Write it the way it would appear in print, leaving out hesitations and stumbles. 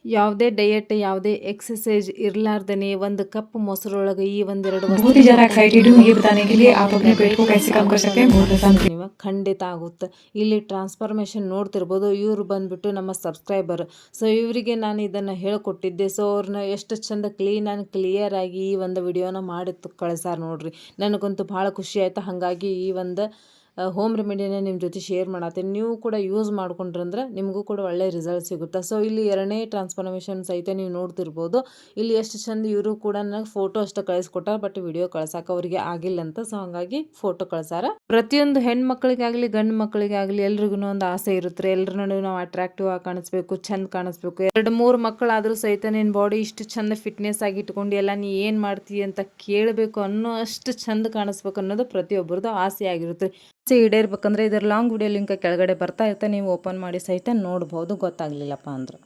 ಯಾವುದೇ ಡಯಟ್ ಯಾವುದೇ ಎಕ್ಸಸೈज इरलार्दने ಒಂದು ಕಪ್ ಮೊಸರೊಳಗೆ ಈ ಒಂದೆರಡು बहुत ही ज़्यादा एक्साइटेड हूँ ये बताने के लिए आप अपने पेट को कैसे कम कर सकते हैं बहुत आसान ನೀವು ಖಂಡಿತ ಆಗುತ್ತೆ. ಇಲ್ಲಿ ಟ್ರಾನ್ಸ್ಫಾರ್ಮೇಷನ್ ನೋಡ್ತಿರ್ಬೋದು. ಇವ್ರು ಬಂದ್ಬಿಟ್ಟು ನಮ್ಮ ಸಬ್ಸ್ಕ್ರೈಬರ್. ಸೊ ಇವರಿಗೆ ನಾನು ಇದನ್ನು ಹೇಳ್ಕೊಟ್ಟಿದ್ದೆ. ಸೊ ಅವ್ರನ್ನ ಎಷ್ಟು ಚಂದ ಕ್ಲಿಯರ್ ಆಗಿ ಈ ಒಂದು ವಿಡಿಯೋನ ಮಾಡಿ ಕಳಿಸಾರ ನೋಡ್ರಿ. ನನಗಂತೂ ಭಾಳ ಖುಷಿ ಆಯ್ತು. ಹಾಗಾಗಿ ಈ ಒಂದು ಹೋಮ್ ರೆಮಿಡಿನ ನಿಮ್ಮ ಜೊತೆ ಶೇರ್ ಮಾಡತ್ತೀನಿ. ನೀವು ಕೂಡ ಯೂಸ್ ಮಾಡ್ಕೊಂಡ್ರಂದ್ರೆ ನಿಮಗೂ ಕೂಡ ಒಳ್ಳೆ ರಿಸಲ್ಟ್ ಸಿಗುತ್ತೆ. ಸೊ ಇಲ್ಲಿ ಎರಡನೇ ಟ್ರಾನ್ಸ್ಫಾರ್ಮೇಷನ್ ಸಹಿತ ನೀವು ನೋಡ್ತಿರ್ಬೋದು. ಇಲ್ಲಿ ಎಷ್ಟು ಚಂದ ಇವರು ಕೂಡ ನನಗೆ ಫೋಟೋ ಅಷ್ಟು ಕಳಿಸ್ಕೊಟ್ಟಾರ, ಬಟ್ ವಿಡಿಯೋ ಕಳ್ಸಕ್ಕೆ ಅವರಿಗೆ ಆಗಿಲ್ಲ ಅಂತ. ಸೊ ಹಾಗಾಗಿ ಫೋಟೋ ಕಳ್ಸಾರ. ಪ್ರತಿಯೊಂದು ಹೆಣ್ಮಕ್ಳಿಗಾಗಲಿ ಗಂಡು ಮಕ್ಕಳಿಗಾಗಲಿ ಎಲ್ರಿಗೂ ಒಂದು ಆಸೆ ಇರುತ್ತೆ. ಎಲ್ಲರ ನಡುವೆ ನಾವು ಅಟ್ರಾಕ್ಟಿವ್ ಆಗಿ ಕಾಣಿಸ್ಬೇಕು, ಚಂದ ಕಾಣಿಸ್ಬೇಕು. 2-3 ಮಕ್ಕಳಾದರೂ ಸಹಿತ ನಿನ್ನ ಬಾಡಿ ಇಷ್ಟು ಚಂದ ಫಿಟ್ನೆಸ್ ಆಗಿ ಇಟ್ಕೊಂಡು ಎಲ್ಲ ನೀ ಏನು ಮಾಡ್ತೀಯ ಅಂತ ಕೇಳಬೇಕು ಅನ್ನೋ ಅಷ್ಟು ಚಂದ ಕಾಣಿಸ್ಬೇಕು ಅನ್ನೋದು ಪ್ರತಿಯೊಬ್ಬರದ್ದು ಆಸೆ ಆಗಿರುತ್ತೆ. ಈಡೇರ್ಬೇಕಂದ್ರೆ ಇದರ ಲಾಂಗ್ ವಿಡಿಯೋ ಲಿಂಕ್ ಕೆಳಗಡೆ ಬರ್ತಾ ಇರುತ್ತೆ. ನೀವು ಓಪನ್ ಮಾಡಿ ಸಹಿತ ನೋಡ್ಬೋದು, ಗೊತ್ತಾಗ್ಲಿಲ್ಲಪ್ಪ ಅಂದ್ರೆ.